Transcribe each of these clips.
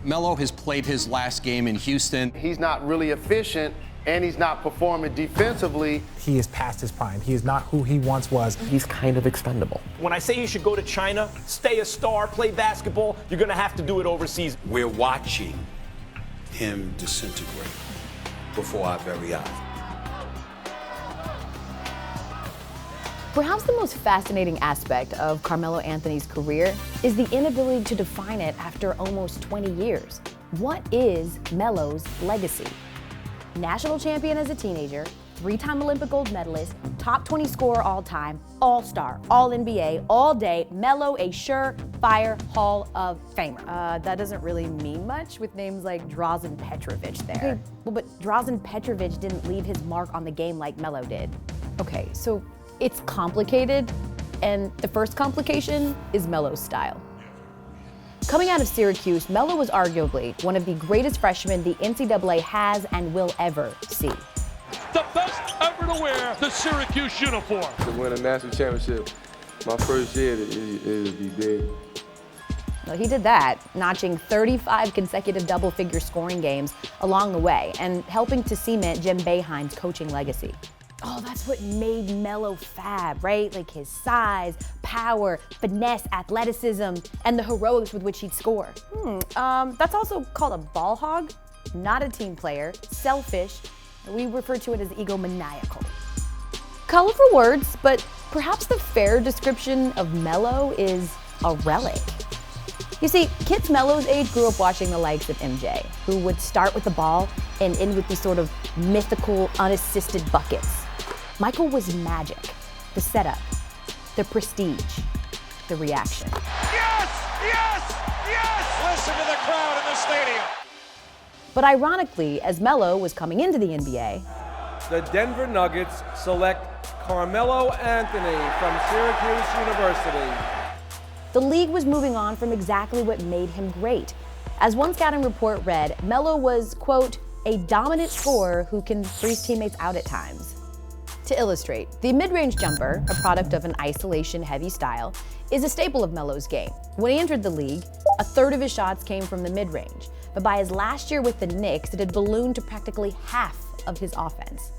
Melo has played his last game in Houston. He's not really efficient, and he's not performing defensively. He is past his prime. He is not who he once was. He's kind of expendable. When I say you should go to China, stay a star, play basketball, you're going to have to do it overseas. We're watching him disintegrate before our very eyes. Perhaps the most fascinating aspect of Carmelo Anthony's career is the inability to define it after almost 20 years. What is Melo's legacy? National champion as a teenager, 3-time Olympic gold medalist, top 20 scorer all time, all-star, all-NBA, all day, Melo a surefire Hall of Famer. That doesn't really mean much with names like Drazen Petrovic there. Okay, well, but Drazen Petrovic didn't leave his mark on the game like Melo did. Okay, so it's complicated, and the first complication is Melo's style. Coming out of Syracuse, Melo was arguably one of the greatest freshmen the NCAA has and will ever see. The best ever to wear the Syracuse uniform. To win a national championship, my first year, it would be big. Well, he did that, notching 35 consecutive double-figure scoring games along the way and helping to cement Jim Boeheim's coaching legacy. Oh, that's what made Melo fab, right? Like his size, power, finesse, athleticism, and the heroics with which he'd score. That's also called a ball hog, not a team player, selfish. We refer to it as egomaniacal. Colorful words, but perhaps the fair description of Melo is a relic. You see, kids Melo's age grew up watching the likes of MJ, who would start with the ball and end with these sort of mythical, unassisted buckets. Michael was magic, the setup, the prestige, the reaction. Yes! Yes! Yes! Listen to the crowd in the stadium. But ironically, as Melo was coming into the NBA, the Denver Nuggets select Carmelo Anthony from Syracuse University. The league was moving on from exactly what made him great. As one scouting report read, Melo was, quote, a dominant scorer who can freeze teammates out at times. To illustrate, the mid-range jumper, a product of an isolation-heavy style, is a staple of Melo's game. When he entered the league, a third of his shots came from the mid-range, but by his last year with the Knicks, it had ballooned to practically half of his offense.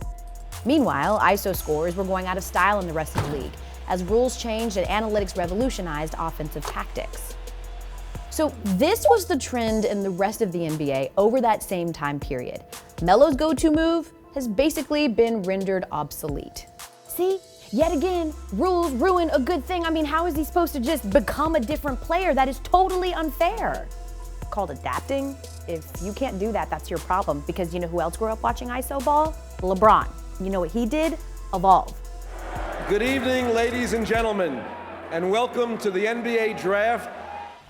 Meanwhile, ISO scorers were going out of style in the rest of the league, as rules changed and analytics revolutionized offensive tactics. So this was the trend in the rest of the NBA over that same time period. Melo's go-to move has basically been rendered obsolete. See, yet again, rules ruin a good thing. I mean, how is he supposed to just become a different player? That is totally unfair. Called adapting. If you can't do that, that's your problem, because you know who else grew up watching ISO ball? LeBron. You know what he did? Evolve. Good evening, ladies and gentlemen, and welcome to the NBA Draft.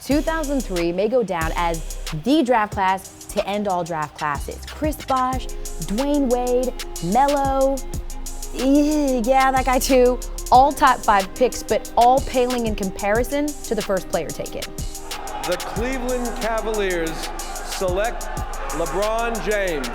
2003 may go down as the draft class to end all draft classes. Chris Bosh, Dwayne Wade, Melo, yeah, that guy too. All top 5 picks, but all paling in comparison to the first player taken. The Cleveland Cavaliers select LeBron James.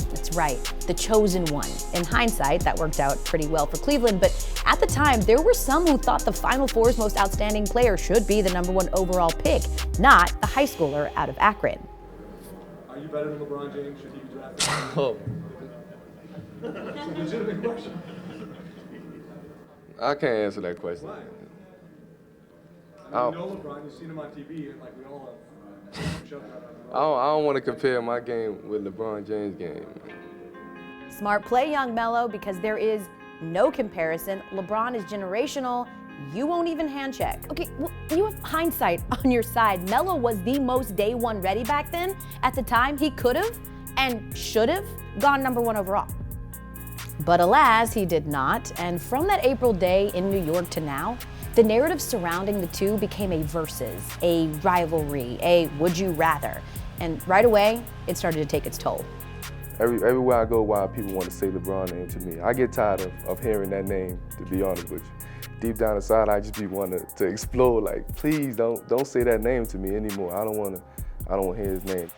That's right, the chosen one. In hindsight, that worked out pretty well for Cleveland, but at the time, there were some who thought the Final Four's most outstanding player should be the #1 overall pick, not the high schooler out of Akron. Are you better than LeBron James? Should he be drafted? Oh, It's a legitimate question. I can't answer that question. Why? You know LeBron, you've seen him on TV, and like we all have. I don't want to compare my game with LeBron James' game. Smart play, young Melo, because there is no comparison. LeBron is generational. You won't even hand check. Okay, well, you have hindsight on your side. Melo was the most day one ready back then. At the time, he could have and should have gone #1 overall. But alas, he did not. And from that April day in New York to now, the narrative surrounding the two became a versus, a rivalry, a would you rather. And right away, it started to take its toll. Everywhere I go, why people want to say LeBron name to me. I get tired of hearing that name, to be honest with you. Deep down inside, I just be wanting to explode, like, please don't say that name to me anymore. I don't want to hear his name.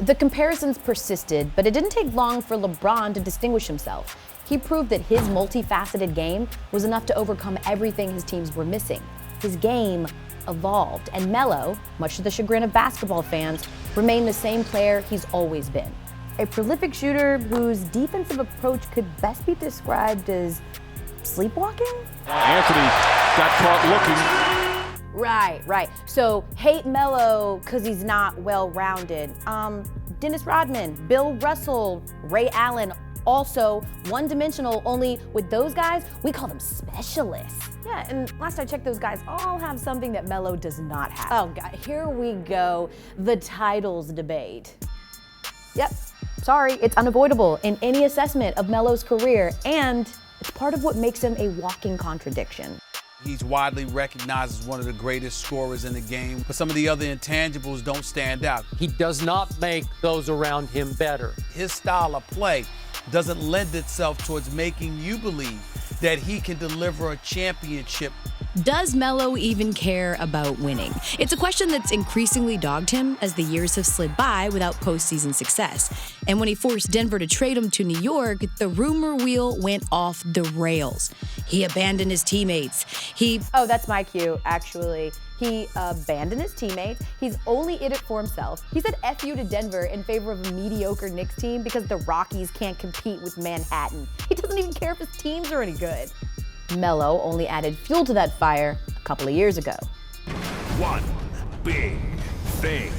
The comparisons persisted, but it didn't take long for LeBron to distinguish himself. He proved that his multifaceted game was enough to overcome everything his teams were missing. His game evolved, and Melo, much to the chagrin of basketball fans, remained the same player he's always been. A prolific shooter whose defensive approach could best be described as sleepwalking? Anthony got caught looking. Right. So hate Melo because he's not well-rounded. Dennis Rodman, Bill Russell, Ray Allen, also one-dimensional, only with those guys, we call them specialists. Yeah, and last I checked, those guys all have something that Melo does not have. Oh God, here we go, the titles debate. Yep, sorry, it's unavoidable in any assessment of Melo's career, and it's part of what makes him a walking contradiction. He's widely recognized as one of the greatest scorers in the game, but some of the other intangibles don't stand out. He does not make those around him better. His style of play doesn't lend itself towards making you believe that he can deliver a championship. Does Melo even care about winning? It's a question that's increasingly dogged him as the years have slid by without postseason success. And when he forced Denver to trade him to New York, the rumor wheel went off the rails. He abandoned his teammates. Oh, that's my cue, actually. He abandoned his teammates. He's only in it for himself. He said F you to Denver in favor of a mediocre Knicks team because the Rockies can't compete with Manhattan. He doesn't even care if his teams are any good. Melo only added fuel to that fire a couple of years ago. One big thing.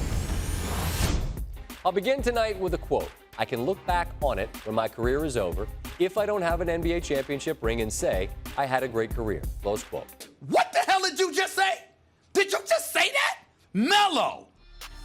I'll begin tonight with a quote. I can look back on it when my career is over if I don't have an NBA championship ring and say I had a great career. Close quote. What the hell did you just say? Did you just say that? Melo!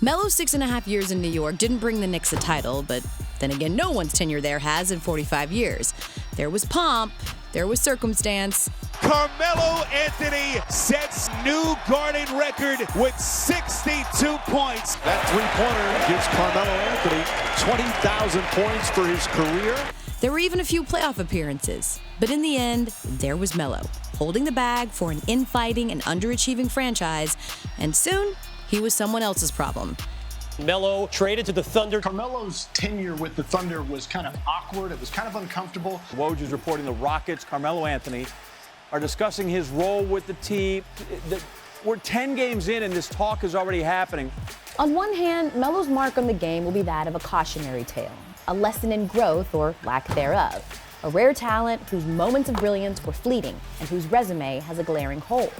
Melo's 6.5 years in New York didn't bring the Knicks a title, but then again, no one's tenure there has in 45 years. There was pomp, there was circumstance. Carmelo Anthony sets new Garden record with 62 points. That three-pointer gives Carmelo Anthony 20,000 points for his career. There were even a few playoff appearances. But in the end, there was Melo, holding the bag for an infighting and underachieving franchise, and soon, he was someone else's problem. Melo traded to the Thunder. Carmelo's tenure with the Thunder was kind of awkward. It was kind of uncomfortable. Woj is reporting the Rockets, Carmelo Anthony, are discussing his role with the team. We're 10 games in and this talk is already happening. On one hand, Melo's mark on the game will be that of a cautionary tale, a lesson in growth or lack thereof, a rare talent whose moments of brilliance were fleeting and whose resume has a glaring hole.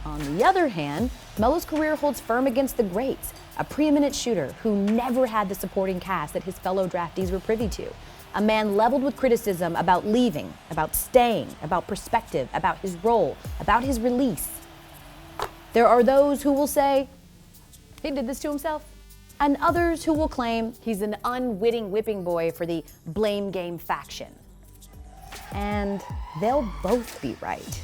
On the other hand, Melo's career holds firm against the greats, a preeminent shooter who never had the supporting cast that his fellow draftees were privy to, a man leveled with criticism about leaving, about staying, about perspective, about his role, about his release. There are those who will say, he did this to himself, and others who will claim he's an unwitting whipping boy for the blame game faction. And they'll both be right.